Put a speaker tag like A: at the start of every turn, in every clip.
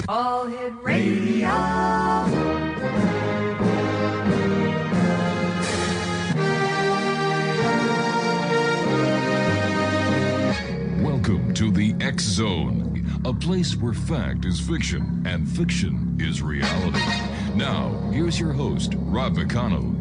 A: All Hit Radio.
B: Welcome to the X Zone, a place where fact is fiction and fiction is reality. Now, here's your host, Rob McConnell.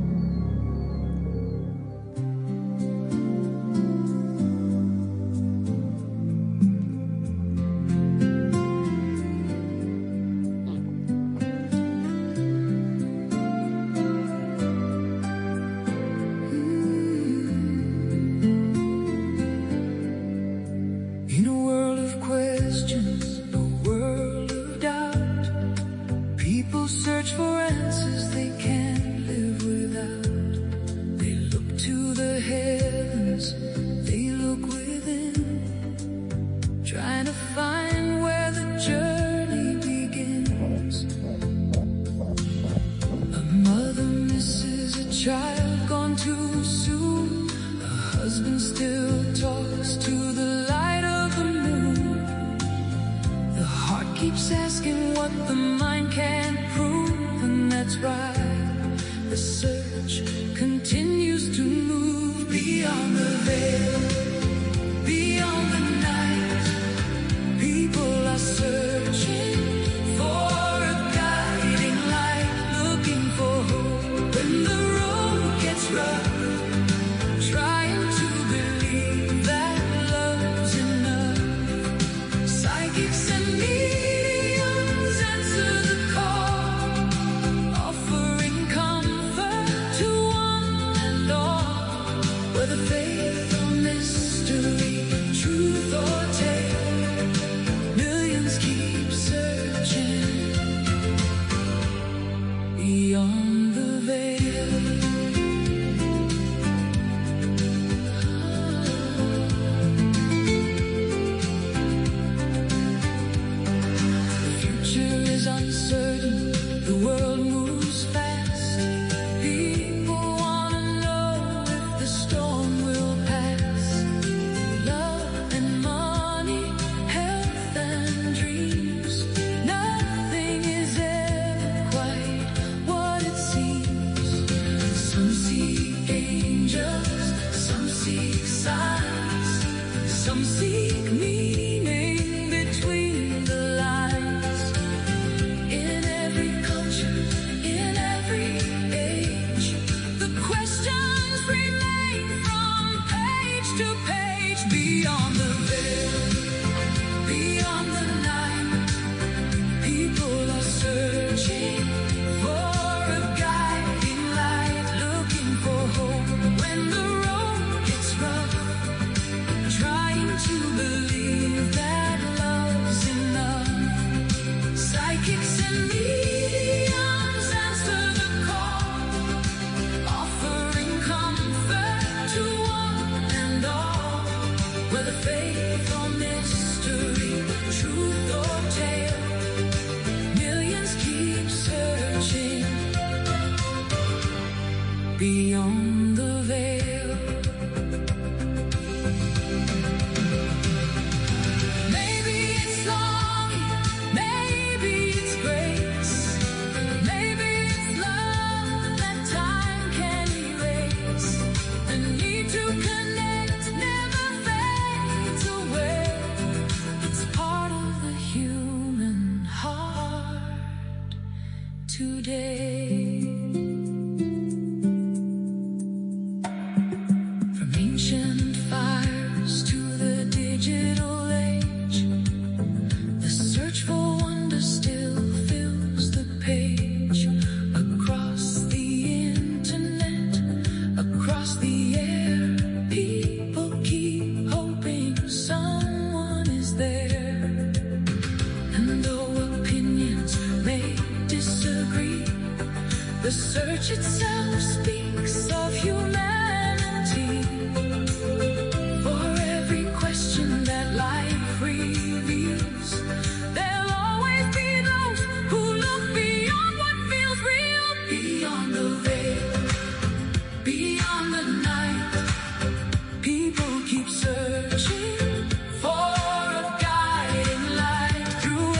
C: Keep searching for a guiding light through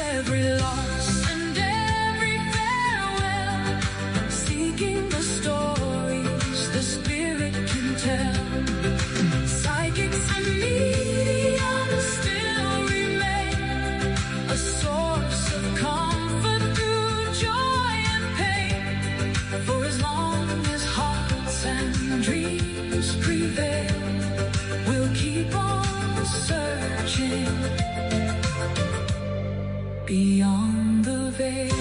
A: Beyond the veil.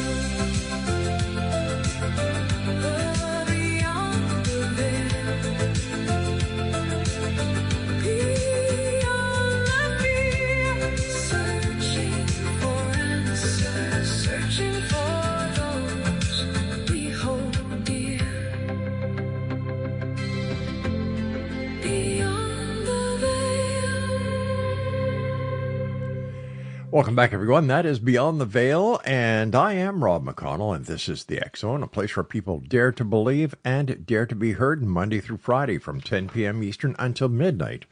C: Welcome back, everyone. That is Beyond the Veil, and I am Rob McConnell, and this is the X Zone, a place where people dare to believe and dare to be heard Monday through Friday from 10 p.m. Eastern until midnight,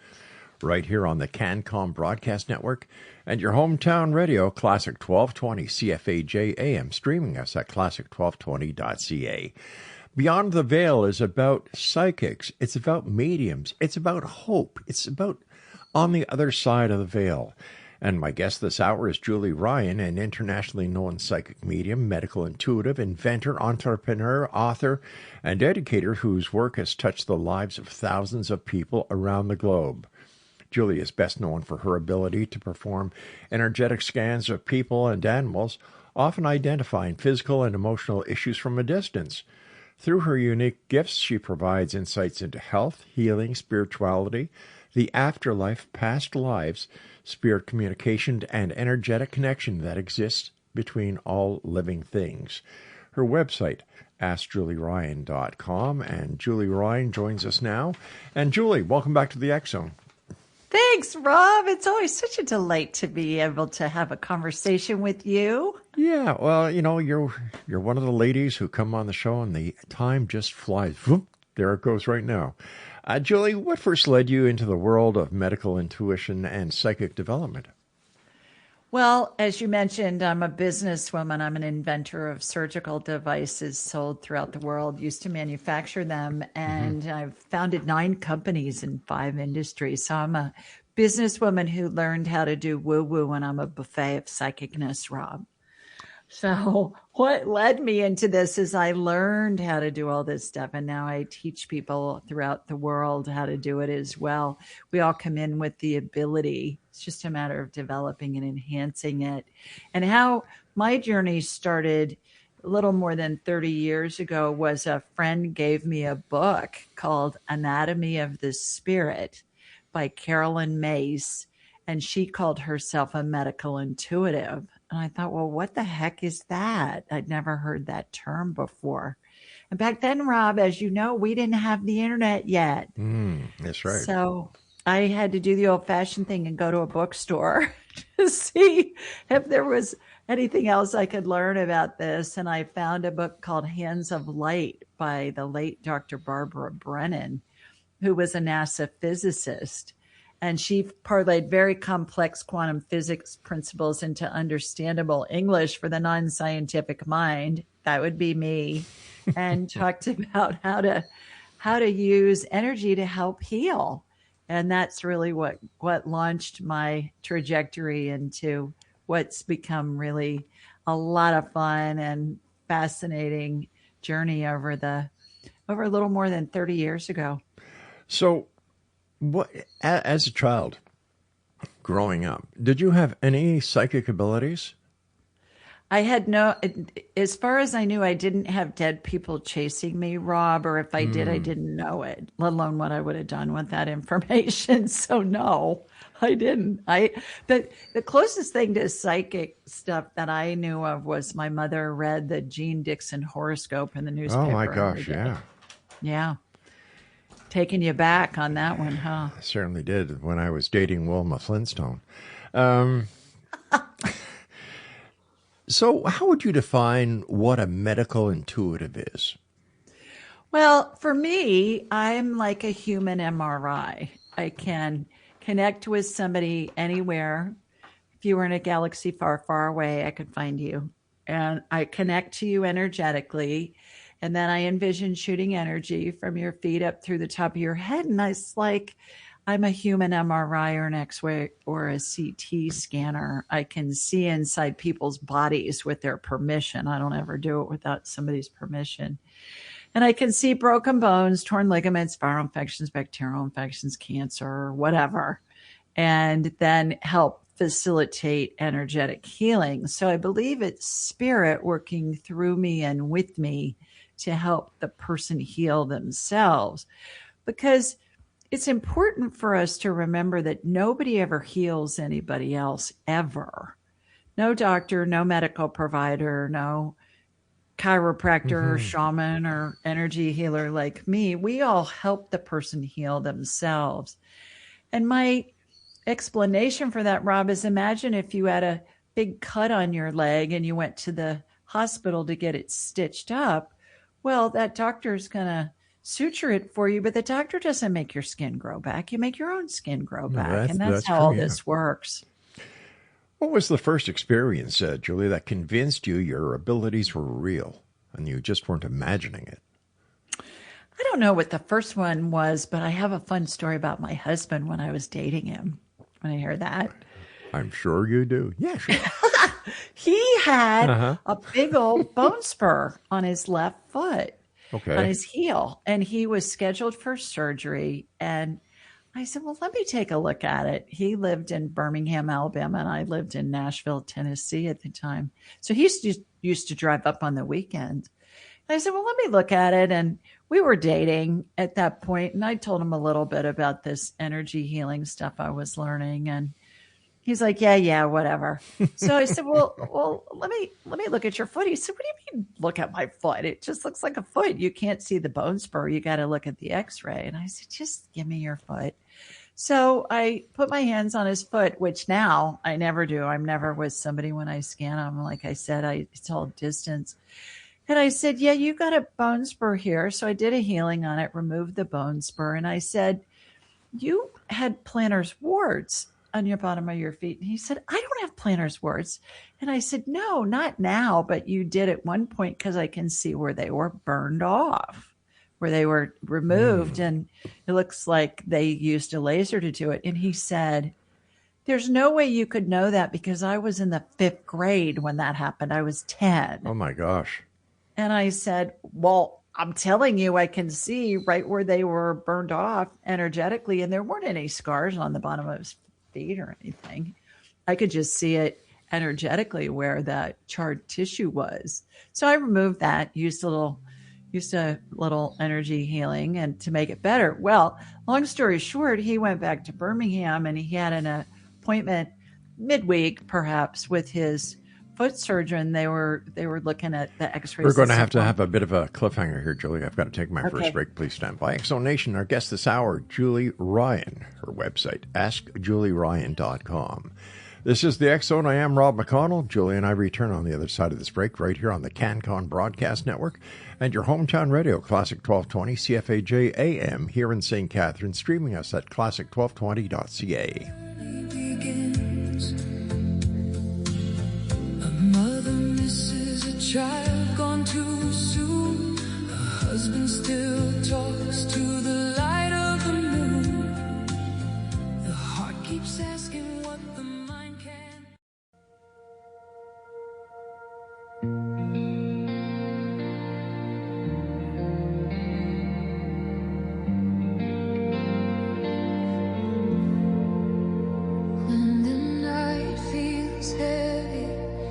C: right here on the CanCom Broadcast Network and your hometown radio, Classic 1220 CFAJ AM, streaming us at classic1220.ca. Beyond the Veil is about psychics. It's about mediums. It's about hope. It's about on the other side of the veil. And my guest this hour is Julie Ryan, an internationally known psychic medium, medical intuitive, inventor, entrepreneur, author, and educator whose work has touched the lives of thousands of people around the globe. Julie is best known for her ability to perform energetic scans of people and animals, often identifying physical and emotional issues from a distance. Through her unique gifts, she provides insights into health, healing, spirituality, the afterlife, past lives, spirit communication, and energetic connection that exists between all living things. Her website, AskJulieRyan.com, and Julie Ryan joins us now. And Julie, welcome back to the X Zone.
D: Thanks, Rob. It's always such a delight to be able to have a conversation with you.
C: Yeah, well, you know, you're one of the ladies who come on the show, and the time just flies. Whoop, there it goes right now. Julie, what first led you into the world of medical intuition and psychic development?
D: Well, as you mentioned, I'm a businesswoman. I'm an inventor of surgical devices sold throughout the world, used to manufacture them, and I've founded 9 companies in 5 industries. So I'm a businesswoman who learned how to do woo-woo, and I'm a buffet of psychicness, Rob. So what led me into this is I learned how to do all this stuff, and now I teach people throughout the world how to do it as well. We all come in with the ability. It's just a matter of developing and enhancing it. And how my journey started a little more than 30 years ago was a friend gave me a book called Anatomy of the Spirit by Carolyn Mace, and she called herself a medical intuitive. And I thought, well, what the heck is that? I'd never heard that term before. And back then, Rob, as you know, we didn't have the internet yet.
C: That's right.
D: So I had to do the old-fashioned thing and go to a bookstore to see if there was anything else I could learn about this. And I found a book called Hands of Light by the late Dr. Barbara Brennan, who was a NASA physicist. And she parlayed very complex quantum physics principles into understandable English for the non-scientific mind. That would be me. And talked about how to use energy to help heal. And that's really what launched my trajectory into what's become really a lot of fun and fascinating journey over a little more than 30 years ago.
C: So, what, as a child, growing up, did you have any psychic abilities?
D: I had no, as far as I knew, I didn't have dead people chasing me, Rob, or if I did, I didn't know it, let alone what I would have done with that information. So no, I didn't. The closest thing to psychic stuff that I knew of was my mother read the Jean Dixon horoscope in the newspaper.
C: Oh my gosh, yeah.
D: Yeah. Taking you back on that one, huh?
C: I certainly did when I was dating Wilma Flintstone. So how would you define what a medical intuitive is?
D: Well, for me, I'm like a human MRI. I can connect with somebody anywhere. If you were in a galaxy far, far away, I could find you. And I connect to you energetically. And then I envision shooting energy from your feet up through the top of your head. And it's like I'm a human MRI or an X-ray or a CT scanner. I can see inside people's bodies with their permission. I don't ever do it without somebody's permission. And I can see broken bones, torn ligaments, viral infections, bacterial infections, cancer, whatever. And then help facilitate energetic healing. So I believe it's spirit working through me and with me to help the person heal themselves. Because it's important for us to remember that nobody ever heals anybody else, ever. No doctor, no medical provider, no chiropractor or shaman or energy healer like me. We all help the person heal themselves. And my explanation for that, Rob, is imagine if you had a big cut on your leg and you went to the hospital to get it stitched up. Well, that doctor is going to suture it for you, but the doctor doesn't make your skin grow back. You make your own skin grow back. And that's how
C: true,
D: all this works.
C: What was the first experience, Julie, that convinced you your abilities were real and you just weren't imagining it?
D: I don't know what the first one was, but I have a fun story about my husband when I was dating him. Want to hear that?
C: I'm sure you do. Yeah, sure.
D: He had a big old bone spur on his left foot, on his heel, and he was scheduled for surgery. And I said, well, let me take a look at it. He lived in Birmingham, Alabama, and I lived in Nashville, Tennessee at the time. So he used to drive up on the weekend. And I said, well, let me look at it. And we were dating at that point, and I told him a little bit about this energy healing stuff I was learning. And he's like, yeah, whatever. So I said, well, let me look at your foot. He said, what do you mean look at my foot? It just looks like a foot. You can't see the bone spur. You got to look at the x-ray. And I said, just give me your foot. So I put my hands on his foot, which now I never do. I'm never with somebody when I scan them. Like I said, it's all distance. And I said, yeah, you got a bone spur here. So I did a healing on it, removed the bone spur. And I said, you had plantar's warts on your bottom of your feet. And he said, I don't have plantar's warts. And I said, no, not now, but you did at one point because I can see where they were burned off, where they were removed. And it looks like they used a laser to do it. And he said, there's no way you could know that because I was in the 5th grade when that happened. I was 10.
C: Oh, my gosh.
D: And I said, well, I'm telling you, I can see right where they were burned off energetically. And there weren't any scars on the bottom of his feet or anything. I could just see it energetically where that charred tissue was. So I removed that, used a little energy healing and to make it better. Well, long story short, he went back to Birmingham and he had an appointment midweek, perhaps, with his foot surgeon. They were looking at the x-rays.
C: We're going to have a bit of a cliffhanger here, Julie. I've got to take my first break. Please stand by. X-Zone Nation, our guest this hour, Julie Ryan. Her website, askjulieryan.com. This is the X-Zone. I am Rob McConnell. Julie and I return on the other side of this break right here on the CanCon Broadcast Network and your hometown radio, Classic 1220 CFAJ AM here in St. Catharines, streaming us at classic1220.ca.
A: Child gone too soon. Her husband still talks to the light of the moon. The heart keeps asking what the mind can. When the night feels heavy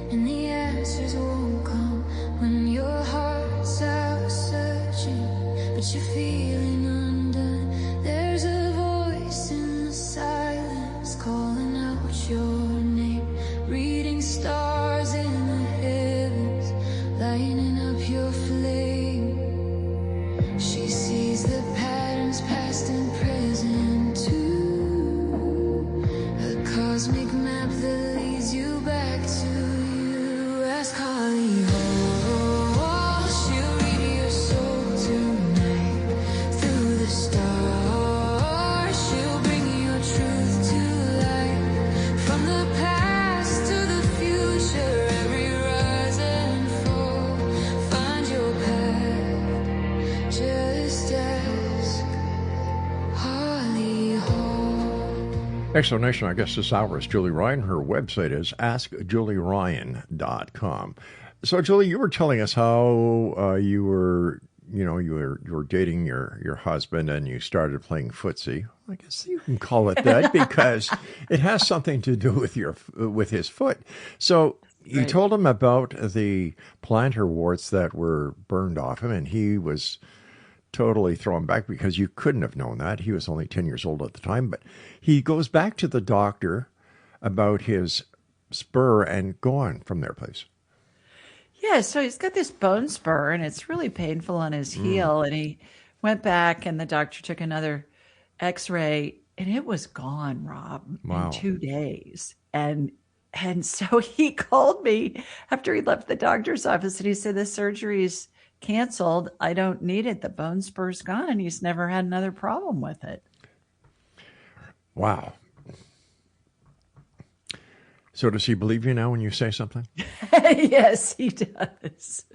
A: and the answers won't come, when your heart's out searching but you're feeling undone, there's a voice in the silence calling out your name, reading stars in the heavens, lighting up your flame. She sees the patterns past and present too, a cosmic map that leads you back to you. Ask Holly Hall, she'll read your soul tonight through the stars. She'll bring your truth to life, from the past to the future, every rise and fall. Find your path, just ask Holly Hall.
C: X-Zone Nation, our guest this hour is Julie Ryan. Her website is askjulieryan.com. So, Julie, you were telling us how you were you were dating your husband and you started playing footsie. I guess you can call it that because it has something to do with his foot. So you
D: Right.
C: told him about the plantar warts that were burned off him, and he was totally thrown back because you couldn't have known that. He was only 10 years old at the time, but he goes back to the doctor about his spur and go on from there, please.
D: Yeah, so he's got this bone spur and it's really painful on his heel. And he went back and the doctor took another x-ray and it was gone, Rob,
C: Wow.
D: in 2 days. And so he called me after he left the doctor's office and he said, the surgery's canceled. I don't need it. The bone spur's gone. And he's never had another problem with it.
C: Wow. So does he believe you now when you say something?
D: Yes, he does.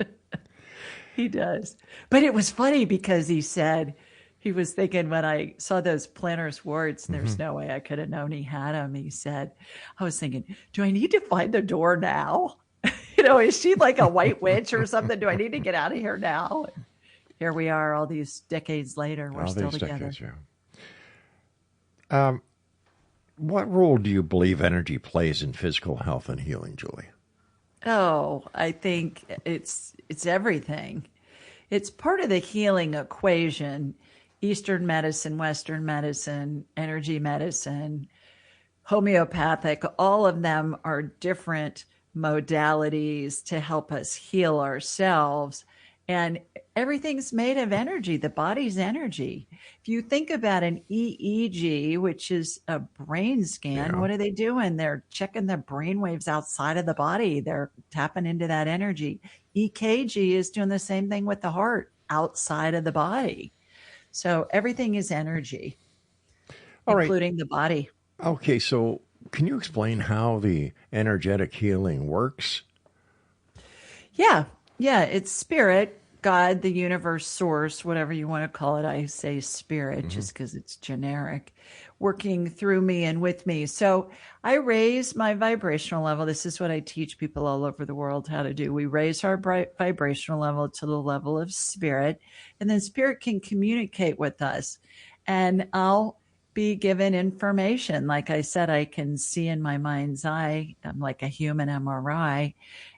D: He does. But it was funny because he said he was thinking when I saw those plantar warts, there's no way I could have known he had them. He said, I was thinking, do I need to find the door now? Is she like a white witch or something? Do I need to get out of here now? And here we are all these decades later. We're still together.
C: Decades, yeah. What role do you believe energy plays in physical health and healing, Julie?
D: Oh, I think it's everything. It's part of the healing equation. Eastern medicine, Western medicine, energy medicine, homeopathic, all of them are different modalities to help us heal ourselves. And everything's made of energy. The body's energy. If you think about an EEG, which is a brain scan, What are they doing? They're checking the brain waves outside of the body. They're tapping into that energy. EKG is doing the same thing with the heart outside of the body. So everything is energy, including the body.
C: Okay, so can you explain how the energetic healing works?
D: Yeah, it's spirit, God, the universe, source, whatever you want to call it. I say spirit just because it's generic, working through me and with me. So I raise my vibrational level. This is what I teach people all over the world how to do. We raise our vibrational level to the level of spirit, and then spirit can communicate with us. And I'll be given information. Like I said, I can see in my mind's eye. I'm like a human MRI.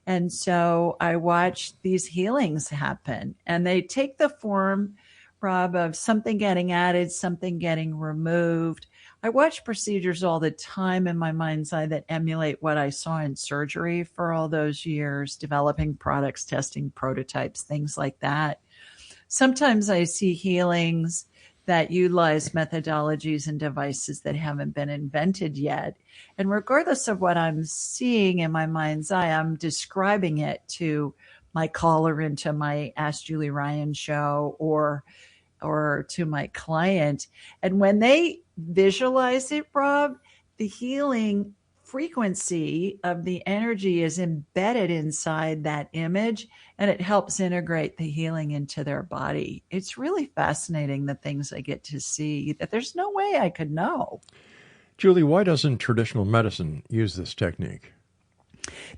D: And so I watch these healings happen, and they take the form, Rob, of something getting added, something getting removed. I watch procedures all the time in my mind's eye that emulate what I saw in surgery for all those years, developing products, testing prototypes, things like that. Sometimes I see healings that utilize methodologies and devices that haven't been invented yet. And regardless of what I'm seeing in my mind's eye, I'm describing it to my caller into my Ask Julie Ryan show or to my client. And when they visualize it, Rob, the healing frequency of the energy is embedded inside that image, and it helps integrate the healing into their body. It's really fascinating, the things I get to see that there's no way I could know.
C: Julie, why doesn't traditional medicine use this technique?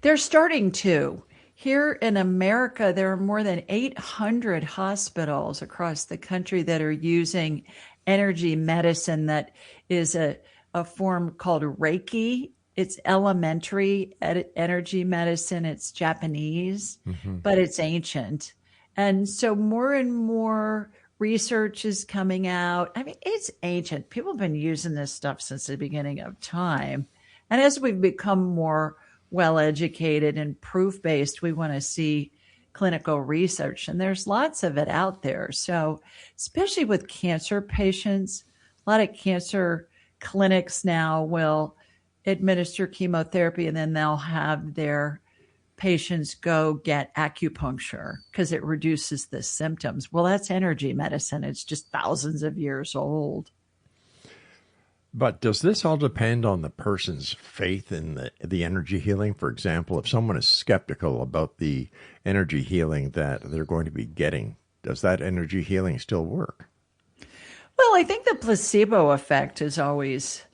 D: They're starting to. Here in America, there are more than 800 hospitals across the country that are using energy medicine that is a form called Reiki. It's elementary energy medicine. It's Japanese, but it's ancient. And so more and more research is coming out. I mean, it's ancient. People have been using this stuff since the beginning of time. And as we've become more well-educated and proof-based, we want to see clinical research. And there's lots of it out there. So especially with cancer patients, a lot of cancer clinics now will administer chemotherapy and then they'll have their patients go get acupuncture because it reduces the symptoms. Well, that's energy medicine. It's just thousands of years old.
C: But does this all depend on the person's faith in the energy healing? For example, if someone is skeptical about the energy healing that they're going to be getting, does that energy healing still work?
D: Well, I think the placebo effect is always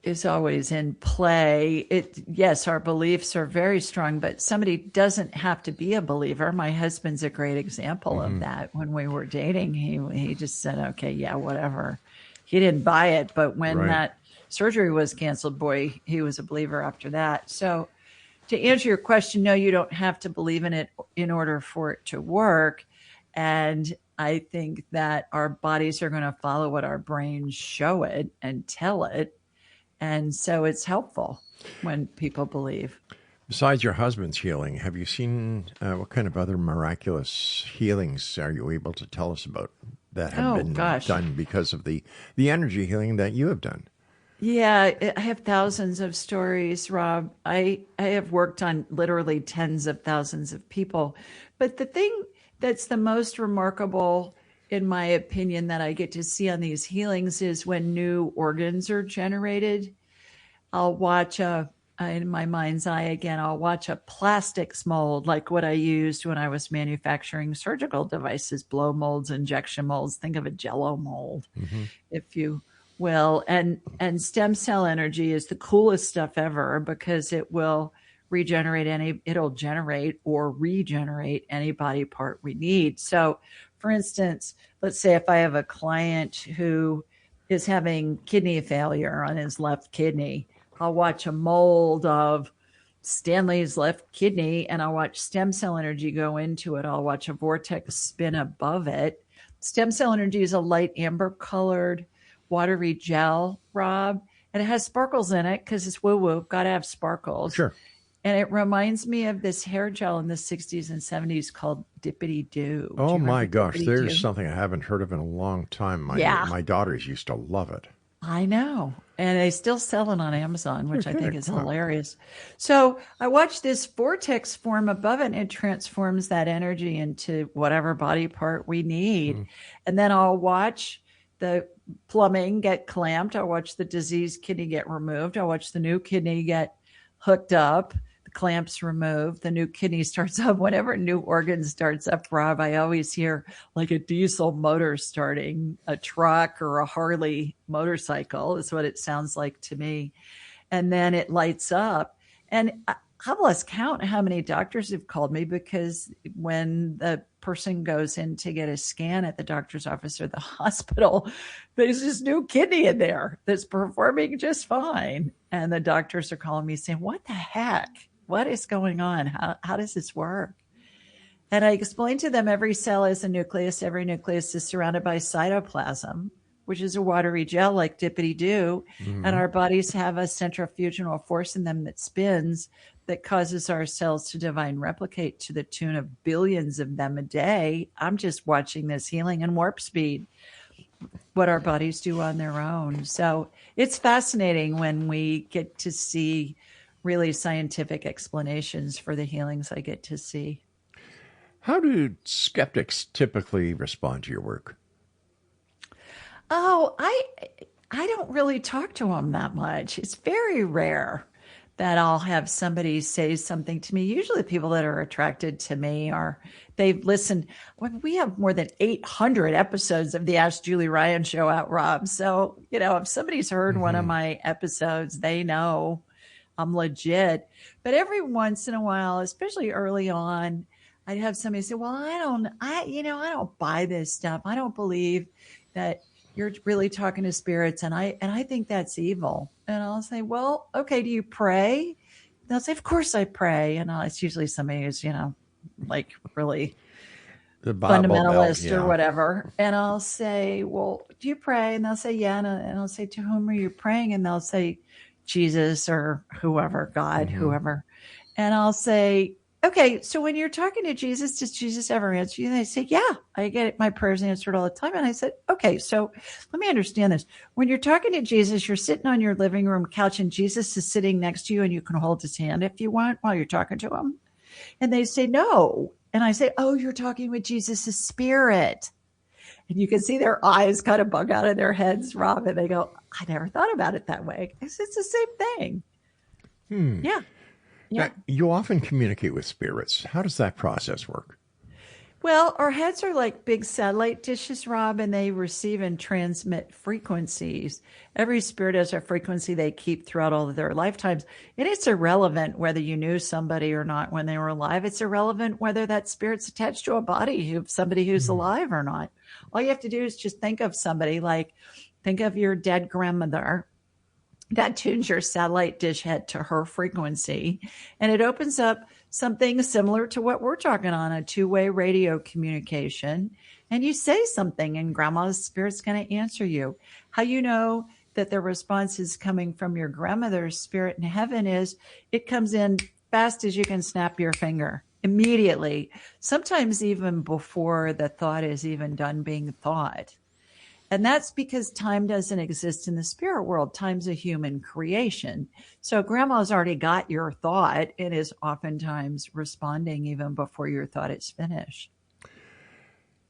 D: is always in play. Yes, our beliefs are very strong, but somebody doesn't have to be a believer. My husband's a great example of that. When we were dating, he just said, okay, yeah, whatever. He didn't buy it, but when
C: Right.
D: that surgery was canceled, boy, he was a believer after that. So to answer your question, no, you don't have to believe in it in order for it to work. And I think that our bodies are going to follow what our brains show it and tell it. And so it's helpful when people believe.
C: Besides your husband's healing, have you seen what kind of other miraculous healings are you able to tell us about that have been done because of the energy healing that you have done?
D: Yeah, I have thousands of stories, Rob. I have worked on literally tens of thousands of people. But the thing that's the most remarkable, in my opinion, that I get to see on these healings is when new organs are generated. I'll watch in my mind's eye again, I'll watch a plastics mold like what I used when I was manufacturing surgical devices, blow molds, injection molds. Think of a Jello mold, if you will. And stem cell energy is the coolest stuff ever because it will it'll generate or regenerate any body part we need. So for instance, let's say if I have a client who is having kidney failure on his left kidney, I'll watch a mold of Stanley's left kidney and I'll watch stem cell energy go into it. I'll watch a vortex spin above it. Stem cell energy is a light amber colored watery gel, Rob, and it has sparkles in it because it's woo-woo. Got to have sparkles.
C: Sure.
D: And it reminds me of this hair gel in the 60s and 70s called Dippity Doo.
C: Oh my gosh,
D: Dippity
C: there's
D: Doo?
C: something I haven't heard of in a long time. My daughters used to love it.
D: I know. And they still sell it on Amazon, which I think is
C: Wow.
D: hilarious. So I watched this vortex form above it and it transforms that energy into whatever body part we need. And then I'll watch the plumbing get clamped. I'll watch the diseased kidney get removed. I'll watch the new kidney get hooked up. The clamps removed. The new kidney starts up. Whenever a new organ starts up, Rob, I always hear like a diesel motor starting a truck or a Harley motorcycle is what it sounds like to me. And then it lights up. And I've lost count how many doctors have called me because when the person goes in to get a scan at the doctor's office or the hospital, there's this new kidney in there that's performing just fine. And the doctors are calling me saying, what the heck? What is going on? How does this work? And I explain to them every cell is a nucleus. Every nucleus is surrounded by cytoplasm, which is a watery gel like Dippity Doo. And our bodies have a centrifugal force in them that spins that causes our cells to divide and replicate to the tune of billions of them a day. I'm just watching this healing in warp speed, what our bodies do on their own. So it's fascinating when we get to see really scientific explanations for the healings I get to see.
C: How do skeptics typically respond to your work?
D: Oh, I don't really talk to them that much. It's very rare that I'll have somebody say something to me. Usually people that are attracted to me they've listened. We have more than 800 episodes of the Ask Julie Ryan show out, Rob. So, if somebody's heard one of my episodes, they know I'm legit. But every once in a while, especially early on, I'd have somebody say, well, I don't buy this stuff. I don't believe that you're really talking to spirits. And I think that's evil. And I'll say, well, okay, do you pray? And they'll say, of course I pray. And it's usually somebody who's, like really
C: The Bible
D: fundamentalist
C: Belt, yeah.
D: or whatever. And I'll say, well, do you pray? And they'll say, yeah. And I'll say, to whom are you praying? And they'll say, Jesus or whoever, God, whoever. And I'll say, okay, so when you're talking to Jesus, does Jesus ever answer you? And they say, yeah, I get my prayers answered all the time. And I said, okay, so let me understand this. When you're talking to Jesus, you're sitting on your living room couch and Jesus is sitting next to you and you can hold his hand if you want while you're talking to him. And they say, no. And I say, oh, you're talking with Jesus' spirit. And you can see their eyes kind of bug out of their heads, Rob. And they go, I never thought about it that way. It's the same thing. Yeah.
C: Now, you often communicate with spirits. How does that process work?
D: Well, our heads are like big satellite dishes, Rob, and they receive and transmit frequencies. Every spirit has a frequency they keep throughout all of their lifetimes. And it's irrelevant whether you knew somebody or not when they were alive. It's irrelevant whether that spirit's attached to a body, somebody who's alive or not. All you have to do is just think of somebody like, think of your dead grandmother. That tunes your satellite dish head to her frequency, and it opens up something similar to what we're talking on, a two-way radio communication. And you say something, and grandma's spirit's going to answer you. How you know that the response is coming from your grandmother's spirit in heaven is it comes in fast as you can snap your finger, immediately, sometimes even before the thought is even done being thought. And that's because time doesn't exist in the spirit world. Time's a human creation. So grandma's already got your thought and is oftentimes responding even before your thought is finished.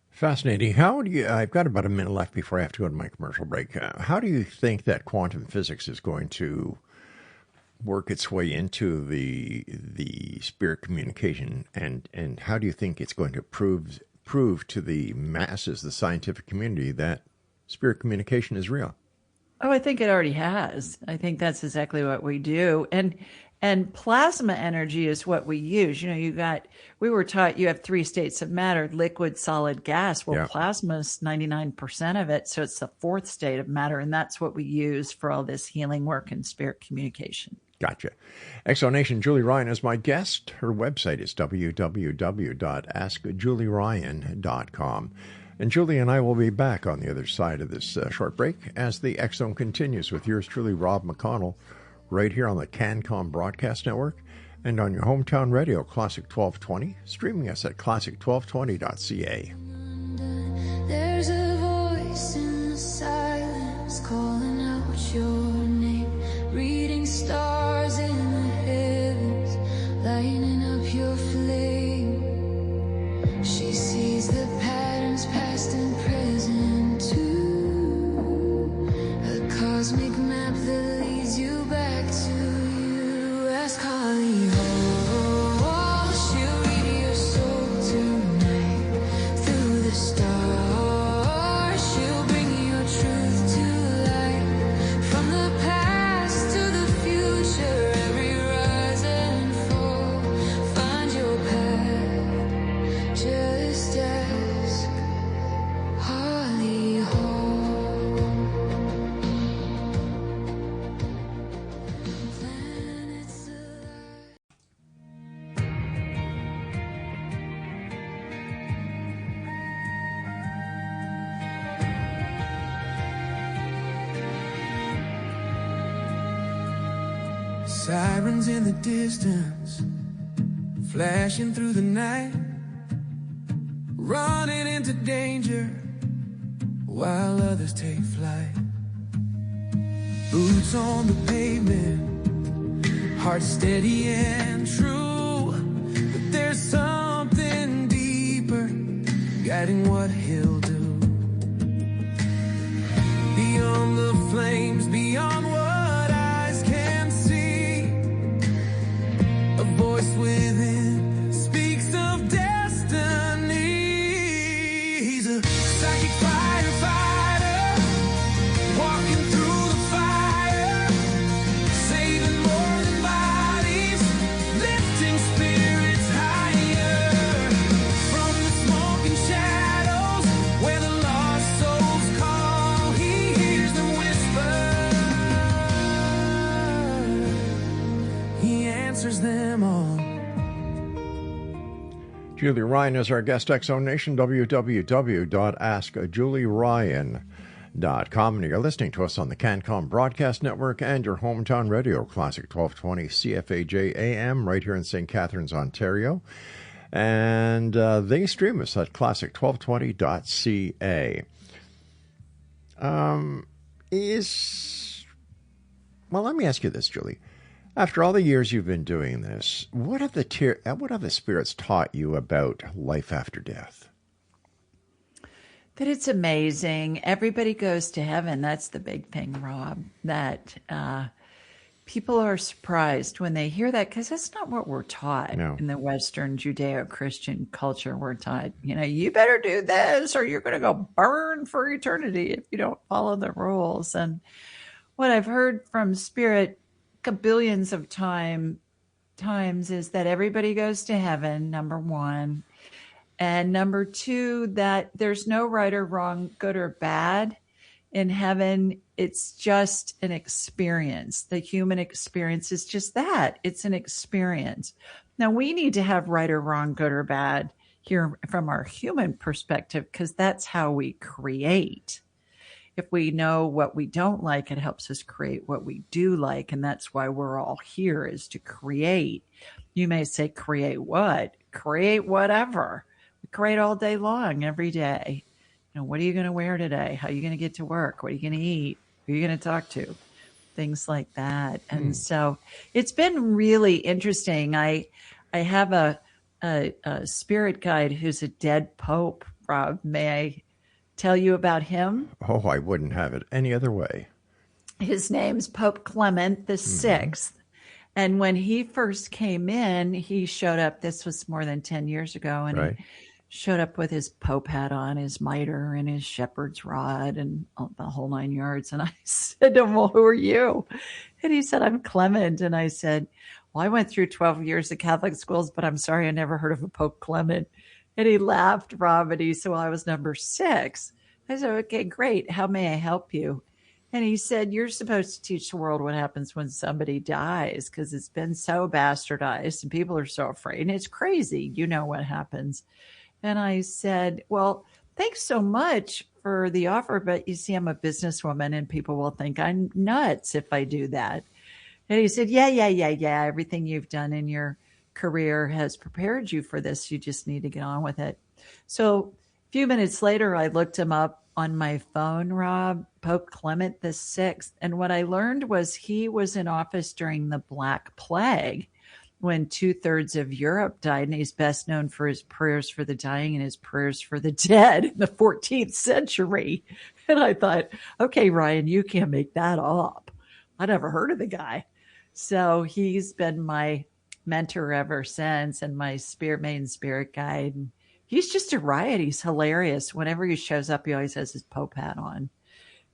C: Fascinating. I've got about a minute left before I have to go to my commercial break. How do you think that quantum physics is going to work its way into the spirit communication? And how do you think it's going to prove to the masses, the scientific community, that spirit communication is real?
D: Oh, I think it already has. I think that's exactly what we do. And plasma energy is what we use. We were taught you have three states of matter: liquid, solid, gas. Well, plasma is 99% of it. So it's the fourth state of matter. And that's what we use for all this healing work and spirit communication.
C: Gotcha. Exonation, Julie Ryan is my guest. Her website is www.askjulieryan.com. And Julie and I will be back on the other side of this short break as the X Zone continues with yours truly, Rob McConnell, right here on the CanCom Broadcast Network and on your hometown radio, Classic 1220, streaming us at classic1220.ca.
A: There's a voice in the silence calling out your name, reading stars in the heavens, lighting up your flame. She sees the patterns past and present too, a cosmic map that leads you back to you. Ask Holly Hall, she'll read your soul tonight through the stars. She'll bring your truth to light, from the past to the future, every rise and fall. Find your path, just ask Holly Hall. Planets alive.
E: Sirens in the distance, flashing through the night, running into danger while others take flight. Boots on the pavement, heart steady and true, but there's something deeper guiding what he'll do. Beyond the flames, beyond what eyes can see, a voice within speaks of destiny. He's a psychic firefighter, walking through the fire, saving more than bodies, lifting spirits higher. From the smoke and shadows, where the lost souls call, he hears them whisper. He answers them all.
C: Julie Ryan is our guest. Exxon Nation, www.askjulieryan.com. And you're listening to us on the CanCom Broadcast Network and your hometown radio, Classic 1220 CFAJ AM, right here in St. Catharines, Ontario. And they stream us at classic1220.ca. Well, let me ask you this, Julie. After all the years you've been doing this, what have the spirits taught you about life after death?
D: That it's amazing. Everybody goes to heaven. That's the big thing, Rob. That people are surprised when they hear that because that's not what we're taught
C: No.
D: in the Western Judeo-Christian culture. We're taught, you better do this or you're going to go burn for eternity if you don't follow the rules. And what I've heard from Spirit billions of times is that everybody goes to heaven, number one. And number two, that there's no right or wrong, good or bad. In heaven, it's just an experience. The human experience is just that. It's an experience. Now, we need to have right or wrong, good or bad here from our human perspective, because that's how we create. If we know what we don't like, it helps us create what we do like. And that's why we're all here, is to create. You may say, create what? Create whatever. We create all day long, every day. What are you going to wear today? How are you going to get to work? What are you going to eat? Who are you going to talk to? Things like that. And so it's been really interesting. I have a spirit guide who's a dead pope, Rob. May I tell you about him?
C: Oh, I wouldn't have it any other way.
D: His name's Pope Clement the Sixth. And when he first came in, he showed up. This was more than 10 years ago. And
C: Right.
D: he showed up with his pope hat on, his mitre, and his shepherd's rod, and the whole 9 yards. And I said to him, well, who are you? And he said, I'm Clement. And I said, well, I went through 12 years of Catholic schools, but I'm sorry, I never heard of a Pope Clement. And he laughed, Rob, and he said, well, I was number 6. I said, okay, great. How may I help you? And he said, you're supposed to teach the world what happens when somebody dies, because it's been so bastardized and people are so afraid. And it's crazy. You know what happens. And I said, well, thanks so much for the offer, but you see, I'm a businesswoman and people will think I'm nuts if I do that. And he said, yeah. Everything you've done in your career has prepared you for this. You just need to get on with it. So a few minutes later, I looked him up on my phone, Rob, Pope Clement the Sixth. And what I learned was he was in office during the Black Plague, when 2/3 of Europe died, and he's best known for his prayers for the dying and his prayers for the dead in the 14th century. And I thought, okay, Ryan, you can't make that up. I never heard of the guy. So he's been my mentor ever since, and my main spirit guide. And he's just a riot. He's hilarious. Whenever he shows up, he always has his Pope hat on.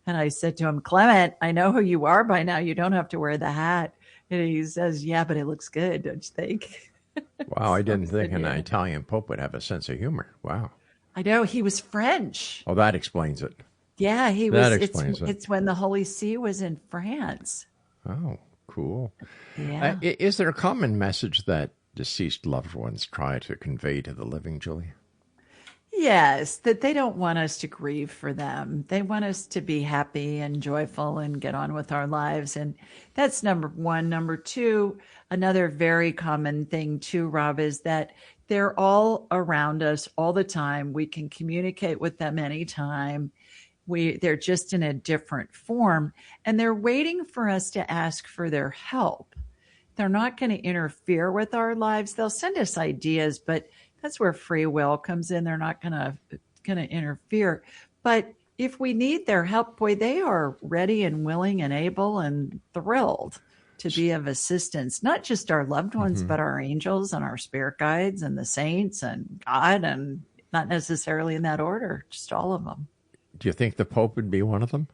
D: And I said to him, Clement, I know who you are by now. You don't have to wear the hat. And he says, yeah, but it looks good, don't you think?
C: Wow, I didn't think an Italian pope would have a sense of humor. Wow.
D: I know, he was French.
C: Oh, that explains it.
D: Yeah, he
C: That
D: was.
C: explains it.
D: It's when the Holy See was in France.
C: Oh, cool.
D: Yeah.
C: Is there a common message that deceased loved ones try to convey to the living, Julie?
D: Yes, that they don't want us to grieve for them. They want us to be happy and joyful and get on with our lives. And that's number one. Number two, another very common thing too, Rob, is that they're all around us all the time. We can communicate with them anytime. They're just in a different form, and they're waiting for us to ask for their help. They're not going to interfere with our lives. They'll send us ideas, but that's where free will comes in. They're not going to interfere. But if we need their help, boy, they are ready and willing and able and thrilled to be of assistance, not just our loved ones, but our angels and our spirit guides and the saints and God, and not necessarily in that order, just all of them.
C: Do you think the Pope would be one of them?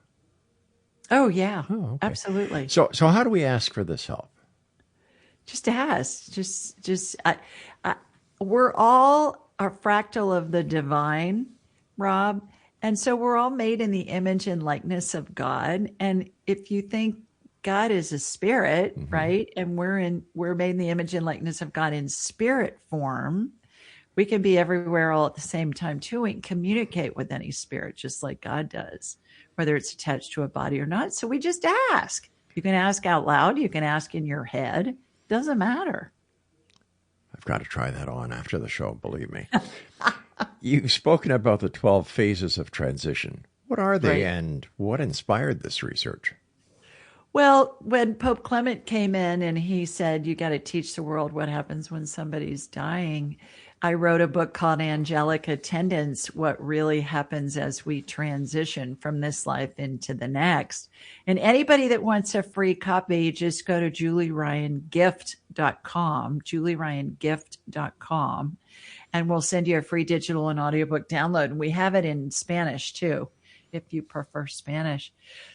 D: Oh, yeah,
C: okay.
D: Absolutely.
C: So how do we ask for this help?
D: Just ask. We're all a fractal of the divine, Rob. And so we're all made in the image and likeness of God. And if you think God is a spirit, right? And we're made in the image and likeness of God in spirit form, we can be everywhere all at the same time too. We can communicate with any spirit just like God does, whether it's attached to a body or not. So we just ask. You can ask out loud. You can ask in your head. Doesn't matter.
C: I've got to try that on after the show, believe me. You've spoken about the 12 phases of transition. What are they,
D: Right.
C: and what inspired this research?
D: Well, when Pope Clement came in and he said, you got to teach the world what happens when somebody's dying, I wrote a book called Angelic Attendants, What Really Happens as We Transition from This Life into the Next. And anybody that wants a free copy, just go to julieryangift.com, julieryangift.com, and we'll send you a free digital and audiobook download. And we have it in Spanish too, if you prefer Spanish.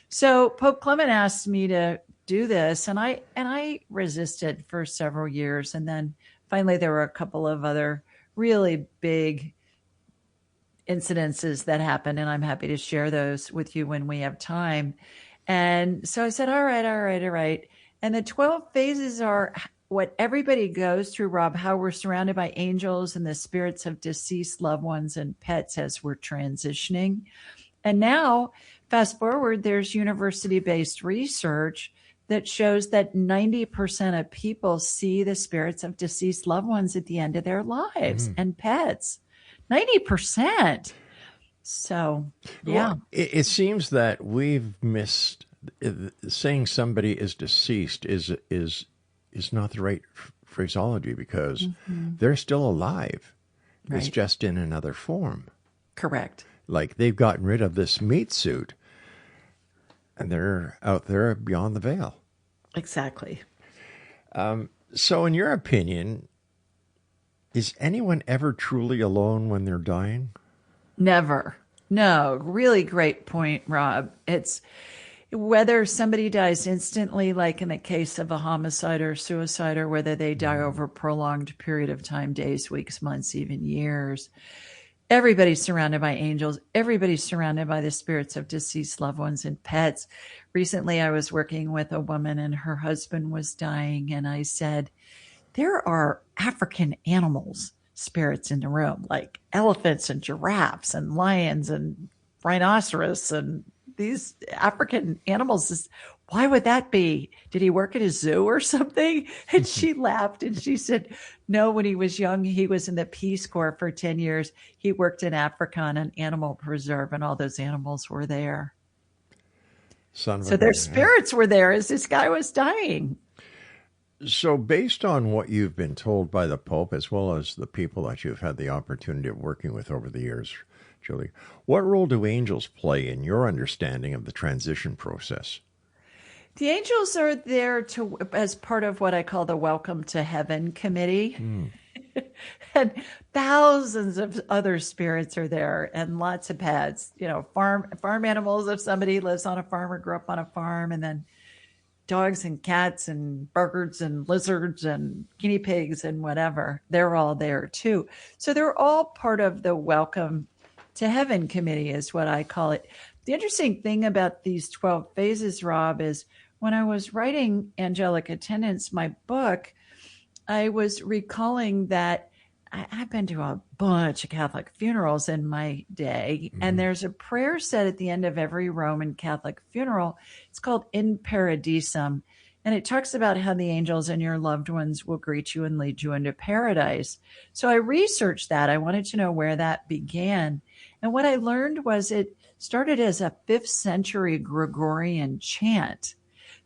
D: So Pope Clement asked me to do this, and I resisted for several years. And then finally there were a couple of other really big incidences that happened, and I'm happy to share those with you when we have time. And so I said, all right. And the 12 phases are what everybody goes through, Rob, how we're surrounded by angels and the spirits of deceased loved ones and pets as we're transitioning. And now, fast forward, there's university-based research that shows that 90% of people see the spirits of deceased loved ones at the end of their lives and pets. 90%. So, yeah.
C: Well, it seems that we've missed saying somebody is deceased is not the right phraseology, because they're still alive.
D: Right.
C: It's just in another form.
D: Correct.
C: Like they've gotten rid of this meat suit and they're out there beyond the veil.
D: Exactly.
C: So in your opinion, is anyone ever truly alone when they're dying?
D: Never. No, really great point, Rob. It's whether somebody dies instantly, like in the case of a homicide or suicide, or whether they die over a prolonged period of time, days, weeks, months, even years. Everybody's surrounded by angels. Everybody's surrounded by the spirits of deceased loved ones and pets. Recently, I was working with a woman and her husband was dying. And I said, there are African animals, spirits in the room, like elephants and giraffes and lions and rhinoceros and these African animals. Why would that be? Did he work at a zoo or something? And she laughed and she said, no, when he was young, he was in the Peace Corps for 10 years. He worked in Africa on an animal preserve and all those animals were there. So their spirits were there as this guy was dying.
C: So based on what you've been told by the Pope, as well as the people that you've had the opportunity of working with over the years, Julie, what role do angels play in your understanding of the transition process?
D: The angels are there as part of what I call the Welcome to Heaven Committee. And thousands of other spirits are there and lots of pets, farm animals. If somebody lives on a farm or grew up on a farm, and then dogs and cats and birds and lizards and guinea pigs and whatever, they're all there too. So they're all part of the Welcome to Heaven Committee is what I call it. The interesting thing about these 12 phases, Rob, is when I was writing Angelic Attendants, my book, I was recalling that I've been to a bunch of Catholic funerals in my day, and there's a prayer said at the end of every Roman Catholic funeral. It's called In Paradisum, and it talks about how the angels and your loved ones will greet you and lead you into paradise. So I researched that. I wanted to know where that began. And what I learned was it started as a 5th century Gregorian chant.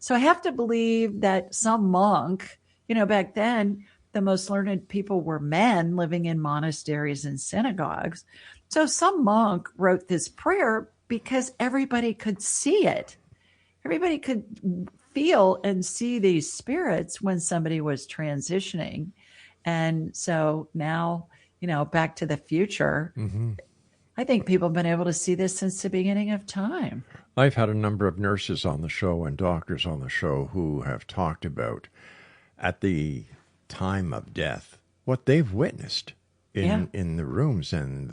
D: So I have to believe that some monk, back then, the most learned people were men living in monasteries and synagogues. So some monk wrote this prayer because everybody could see it. Everybody could feel and see these spirits when somebody was transitioning. And so now, Back to the Future, I think people have been able to see this since the beginning of time.
C: I've had a number of nurses on the show and doctors on the show who have talked about at the time of death what they've witnessed in the rooms, and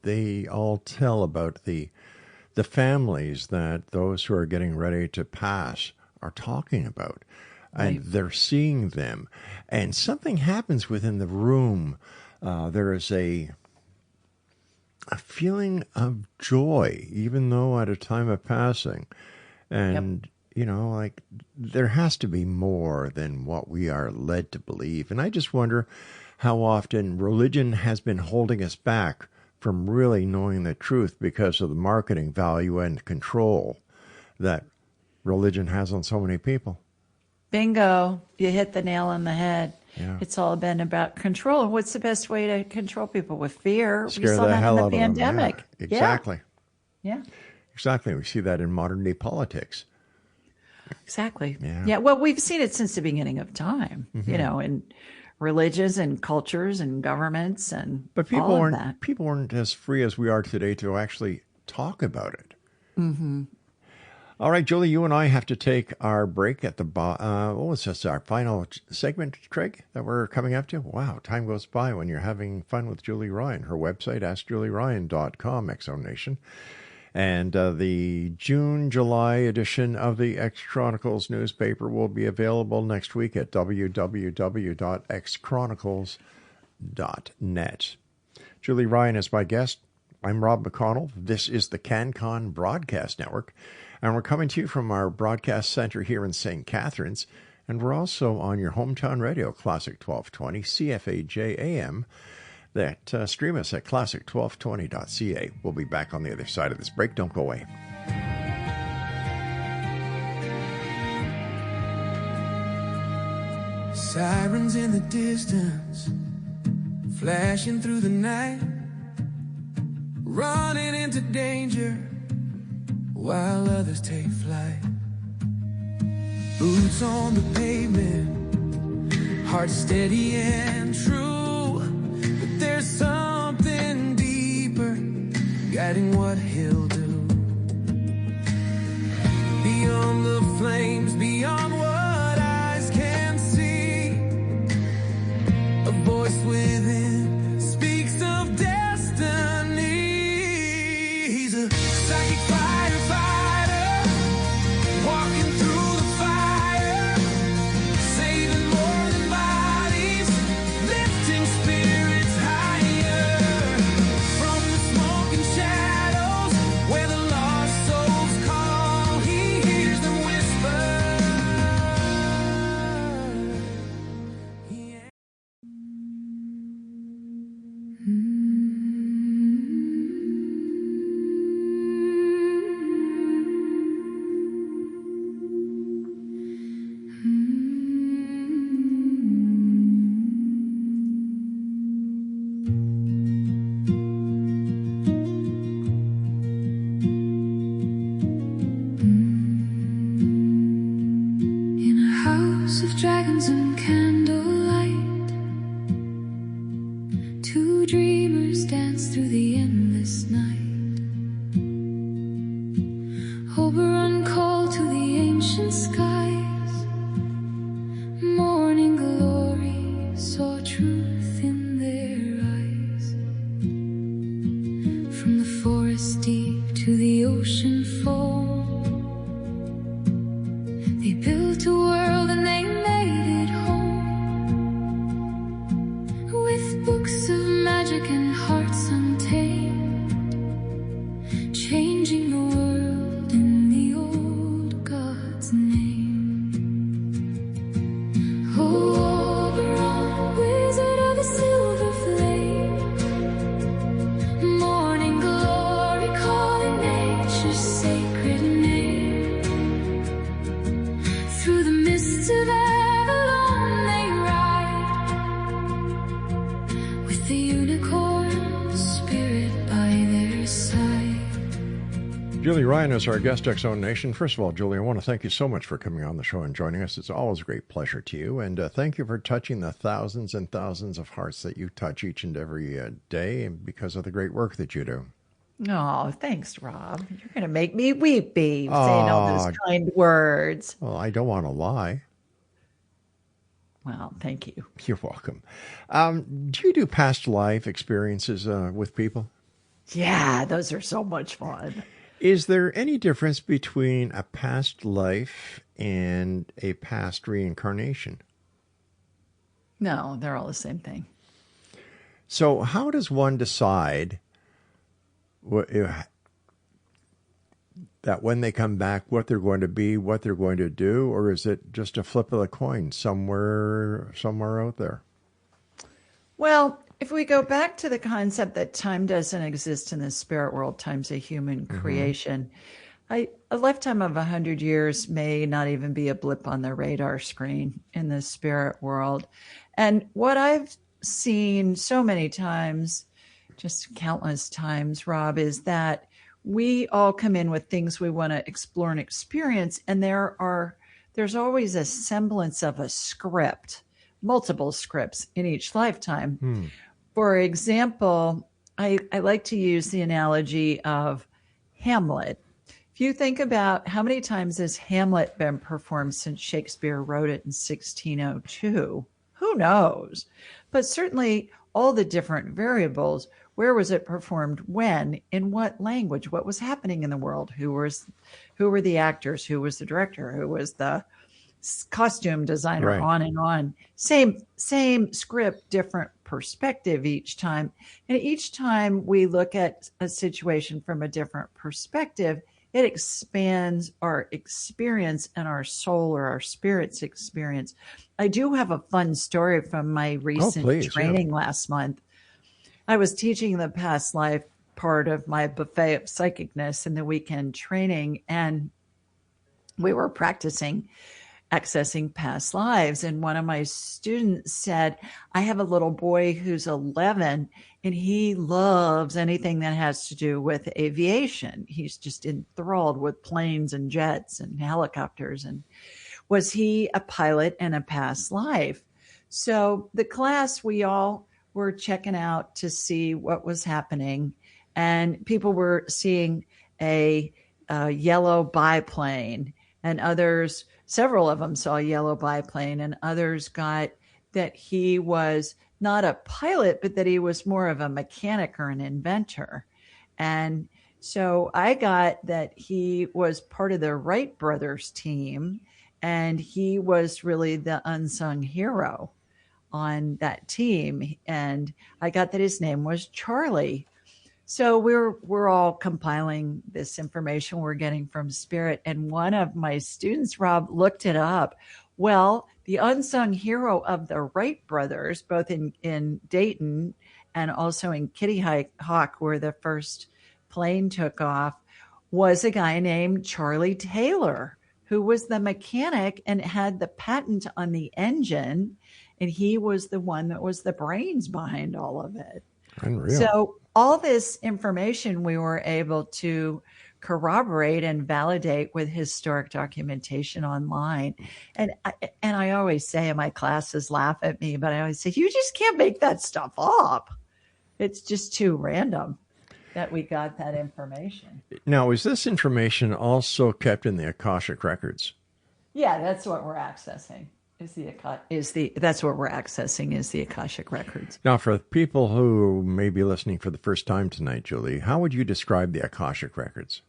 C: they all tell about the families that those who are getting ready to pass are talking about, and they're seeing them, and something happens within the room. There is a feeling of joy, even though at a time of passing. And, there has to be more than what we are led to believe. And I just wonder how often religion has been holding us back from really knowing the truth because of the marketing value and control that religion has on so many people.
D: Bingo. You hit the nail on the head.
C: Yeah.
D: It's all been about control. And what's the best way to control people? With fear. We
C: Scare
D: saw
C: the
D: that
C: hell
D: in
C: out
D: the
C: of them.
D: pandemic.
C: Yeah, exactly.
D: Yeah.
C: Exactly. We see that in modern day politics.
D: Exactly.
C: Yeah.
D: Yeah. Well, we've seen it since the beginning of time, in religions and cultures and governments and
C: But
D: all of that.
C: people weren't as free as we are today to actually talk about it. Mm-hmm. All right, Julie, you and I have to take our break at the what was this, our final segment, Craig, that we're coming up to? Wow, time goes by when you're having fun with Julie Ryan. Her website, AskJulieRyan.com, X-Zone Nation. And the June-July edition of the X-Chronicles newspaper will be available next week at www.xchronicles.net. Julie Ryan is my guest. I'm Rob McConnell. This is the CanCon Broadcast Network. And we're coming to you from our broadcast center here in St. Catharines. And we're also on your hometown radio, Classic 1220, CFAJ AM, that stream us at classic1220.ca. We'll be back on the other side of this break. Don't go away.
E: Sirens in the distance, flashing through the night, running into danger while others take flight. Boots on the pavement, heart steady and true, but there's something deeper guiding what he'll do. Beyond the flames, beyond what eyes can see, a voice within speaks of destiny. He's a psychic firefighter, walking through the fire, saving more than bodies, lifting spirits higher. From the smoking shadows where the lost souls call, he hears them whisper. Yeah.
A: In a house of dragons and candlelight, two dreamers dance through the endless night. Oberon called to the ancient skies. Morning glory saw truth in their eyes. From the forest deep to the ocean foam, they built a world and they made it home. With books of magic and hearts untamed, changing the world in the old God's name. Oh, Oberon, wizard of the silver flame, morning glory calling nature's sacred name. Through the mists of Avalon they ride, with the unicorn spirit by their side.
C: Julie Ryan is our guest, X-Zone Nation. First of all, Julie, I want to thank you so much for coming on the show and joining us. It's always a great pleasure to you. And thank you for touching the thousands and thousands of hearts that you touch each and every day because of the great work that you do.
D: Oh, thanks, Rob. You're going to make me weepy saying all
C: Aw.
D: those kind words.
C: Well, I don't want to lie.
D: Well, thank you.
C: You're welcome. Do you do past life experiences with people?
D: Yeah, those are so much fun.
C: Is there any difference between a past life and a past reincarnation?
D: No, they're all the same thing.
C: So how does one decide that when they come back, what they're going to be, what they're going to do, or is it just a flip of the coin somewhere out there?
D: Well, if we go back to the concept that time doesn't exist in the spirit world, time's a human creation, A lifetime of 100 years may not even be a blip on the radar screen in the spirit world. And what I've seen so many times, just countless times, Rob, is that we all come in with things we want to explore and experience, and there's always a semblance of a script, multiple scripts in each lifetime. For example, I like to use the analogy of Hamlet. If you think about how many times has Hamlet been performed since Shakespeare wrote it in 1602, who knows? But certainly all the different variables. Where was it performed? When? In what language? What was happening in the world? Who were the actors? Who was the director? Who was the costume designer?
C: Right.
D: On and on. Same script, different perspective each time. And each time we look at a situation from a different perspective, it expands our experience and our soul or our spirit's experience. I do have a fun story from my recent training last month. I was teaching the past life part of my buffet of psychicness in the weekend training, and we were practicing accessing past lives. And one of my students said, I have a little boy who's 11 and he loves anything that has to do with aviation. He's just enthralled with planes and jets and helicopters. And was he a pilot in a past life? So the class, we all were checking out to see what was happening. And people were seeing a yellow biplane, and others, several of them saw a yellow biplane, and others got that he was not a pilot, but that he was more of a mechanic or an inventor. And so I got that he was part of the Wright brothers team, and he was really the unsung hero on that team. And I got that his name was Charlie. So we're all compiling this information we're getting from Spirit. And one of my students, Rob, looked it up. Well, the unsung hero of the Wright brothers, both in Dayton and also in Kitty Hawk, where the first plane took off, was a guy named Charlie Taylor, who was the mechanic and had the patent on the engine. And he was the one that was the brains behind all of it.
C: Unreal.
D: So all this information we were able to corroborate and validate with historic documentation online. And I always say, and my classes laugh at me, but I always say, you just can't make that stuff up. It's just too random that we got that information.
C: Now, is this information also kept in the Akashic records?
D: Yeah, that's what we're accessing. That's what we're accessing is the Akashic records.
C: Now, for people who may be listening for the first time tonight, Julie, how would you describe the Akashic records?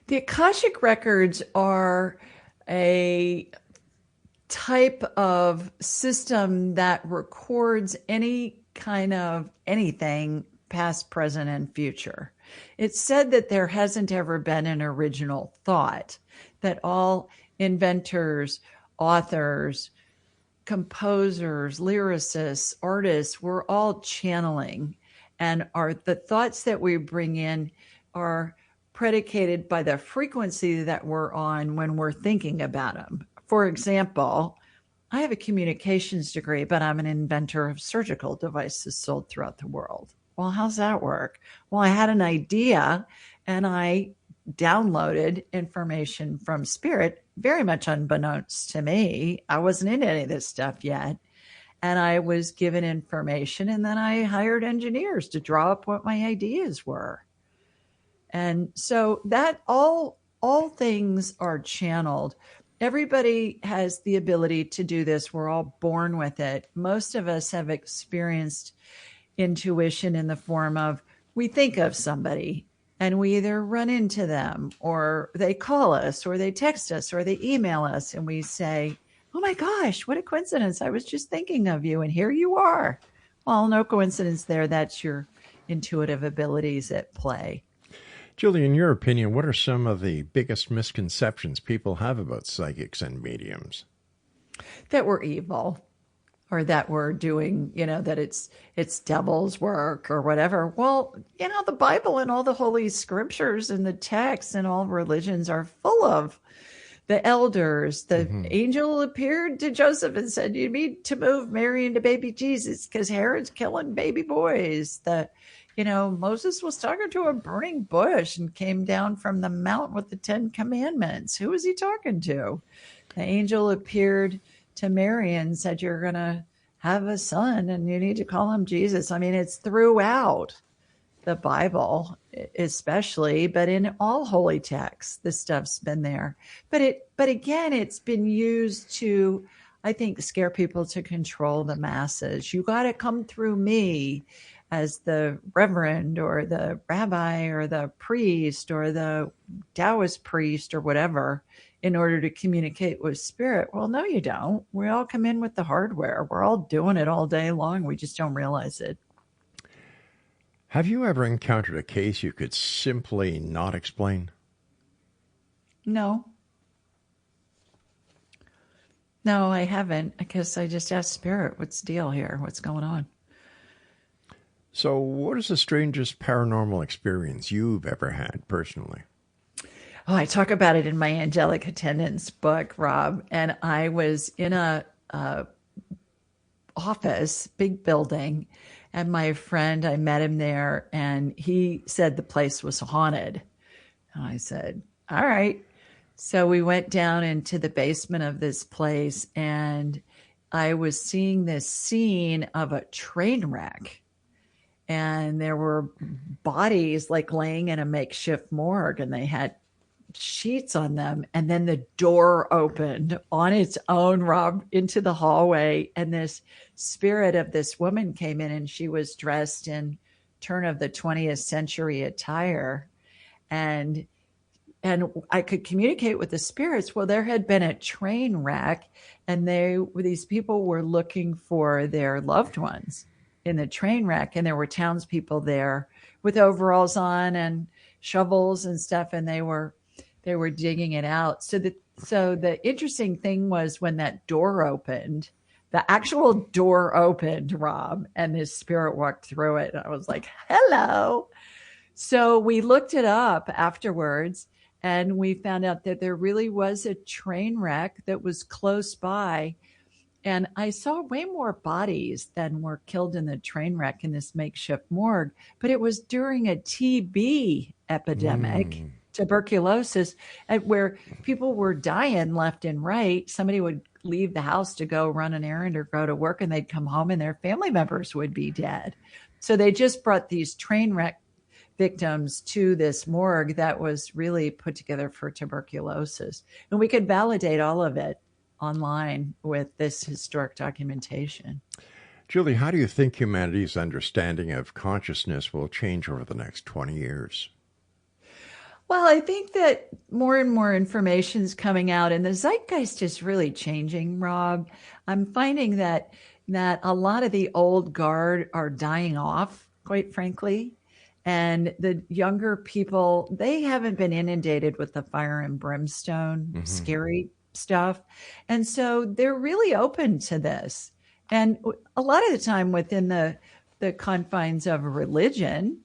D: The Akashic records are a type of system that records any kind of anything, past, present, and future. It's said that there hasn't ever been an original thought, that all inventors, authors, composers, lyricists, artists, we're all channeling, and the thoughts that we bring in are predicated by the frequency that we're on when we're thinking about them. For example, I have a communications degree, but I'm an inventor of surgical devices sold throughout the world. Well, how's that work? Well, I had an idea and I downloaded information from Spirit, very much unbeknownst to me. I wasn't into any of this stuff yet. And I was given information, and then I hired engineers to draw up what my ideas were. And so that all things are channeled. Everybody has the ability to do this. We're all born with it. Most of us have experienced intuition in the form of we think of somebody and we either run into them or they call us or they text us or they email us and we say, oh my gosh, what a coincidence. I was just thinking of you and here you are. Well, no coincidence there. That's your intuitive abilities at play.
C: Julie, in your opinion, what are some of the biggest misconceptions people have about psychics and mediums?
D: That we're evil. or that we're doing, that it's devil's work or whatever. Well, the Bible and all the holy scriptures and the texts and all religions are full of the elders. The angel appeared to Joseph and said, "You need to move Mary into baby Jesus because Herod's killing baby boys." Moses was talking to a burning bush and came down from the mount with the 10 commandments. Who was he talking to? The angel appeared to Mary and said, "You're going to have a son and you need to call him Jesus." I mean, it's throughout the Bible, especially, but in all holy texts, this stuff's been there. But again, it's been used to, I think, scare people to control the masses. You got to come through me as the reverend or the rabbi or the priest or the Taoist priest or whatever in order to communicate with spirit. Well, no, you don't. We all come in with the hardware. We're all doing it all day long. We just don't realize it.
C: Have you ever encountered a case you could simply not explain?
D: No. No, I haven't. I guess I just asked spirit, what's the deal here? What's going on?
C: So what is the strangest paranormal experience you've ever had personally?
D: Oh, I talk about it in my Angelic Attendance book, Rob. And I was in a office, big building, and my friend, I met him there, and he said the place was haunted. And I said, all right. So we went down into the basement of this place, and I was seeing this scene of a train wreck. And there were bodies like laying in a makeshift morgue, and they had sheets on them. And then the door opened on its own, Rob, into the hallway. And this spirit of this woman came in, and she was dressed in turn of the 20th century attire. And I could communicate with the spirits. Well, there had been a train wreck, and these people were looking for their loved ones in the train wreck. And there were townspeople there with overalls on and shovels and stuff. And they were digging it out. So the interesting thing was when that door opened, the actual door opened, Rob, and this spirit walked through it. And I was like, hello. So we looked it up afterwards, and we found out that there really was a train wreck that was close by. And I saw way more bodies than were killed in the train wreck in this makeshift morgue. But it was during a TB epidemic, tuberculosis, where people were dying left and right. Somebody would leave the house to go run an errand or go to work, and they'd come home and their family members would be dead. So they just brought these train wreck victims to this morgue that was really put together for tuberculosis. And we could validate all of it online with this historic documentation.
C: Julie, how do you think humanity's understanding of consciousness will change over the next 20 years?
D: Well, I think that more and more information is coming out, and the zeitgeist is really changing, Rob. I'm finding that a lot of the old guard are dying off, quite frankly. And the younger people, they haven't been inundated with the fire and brimstone, scary stuff. And so they're really open to this. And a lot of the time within the confines of religion,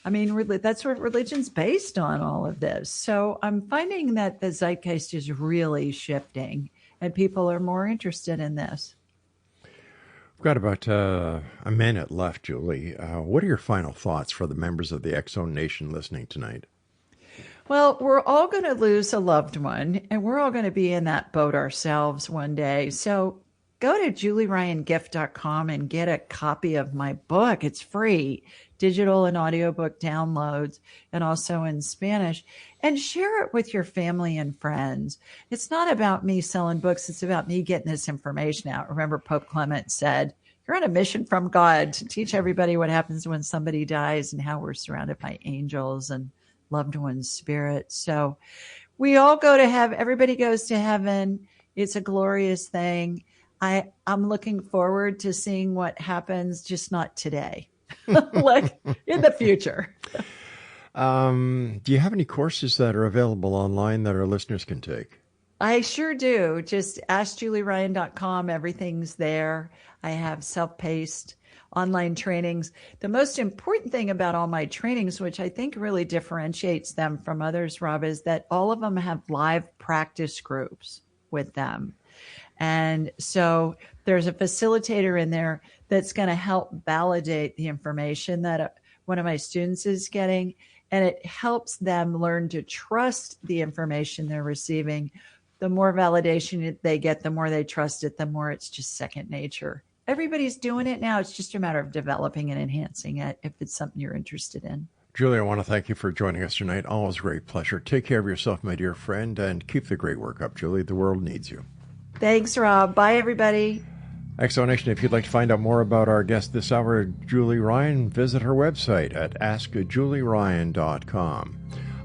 D: I mean, that's what religion's based on, all of this. So I'm finding that the zeitgeist is really shifting, and people are more interested in this.
C: We've got about a minute left, Julie. What are your final thoughts for the members of the X-Zone Nation listening tonight?
D: Well, we're all going to lose a loved one, and we're all going to be in that boat ourselves one day. So go to julieryangift.com and get a copy of my book. It's free, digital and audiobook downloads, and also in Spanish. And share it with your family and friends. It's not about me selling books. It's about me getting this information out. Remember, Pope Clement said, you're on a mission from God to teach everybody what happens when somebody dies and how we're surrounded by angels and loved ones' spirits. So we all go to heaven. Everybody goes to heaven. It's a glorious thing. I'm looking forward to seeing what happens, just not today, like in the future.
C: Do you have any courses that are available online that our listeners can take?
D: I sure do. Just askjulieryan.com. Everything's there. I have self-paced online trainings. The most important thing about all my trainings, which I think really differentiates them from others, Rob, is that all of them have live practice groups with them. And so there's a facilitator in there that's going to help validate the information that one of my students is getting. And it helps them learn to trust the information they're receiving. The more validation they get, the more they trust it, the more it's just second nature. Everybody's doing it now. It's just a matter of developing and enhancing it if it's something you're interested in.
C: Julie, I want to thank you for joining us tonight. Always a great pleasure. Take care of yourself, my dear friend, and keep the great work up, Julie. The world needs you.
D: Thanks, Rob. Bye, everybody.
C: Exonation, if you'd like to find out more about our guest this hour, Julie Ryan, visit her website at askjulieryan.com.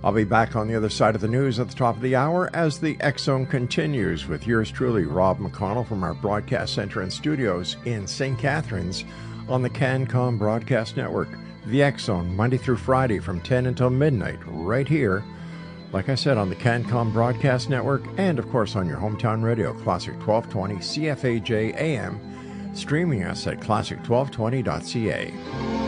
C: I'll be back on the other side of the news at the top of the hour as the X Zone continues with yours truly, Rob McConnell, from our broadcast center and studios in St. Catharines on the CanCom Broadcast Network. The X Zone, Monday through Friday from 10 until midnight, right here, like I said, on the CanCom Broadcast Network and, of course, on your hometown radio, Classic 1220 CFAJ AM, streaming us at classic1220.ca.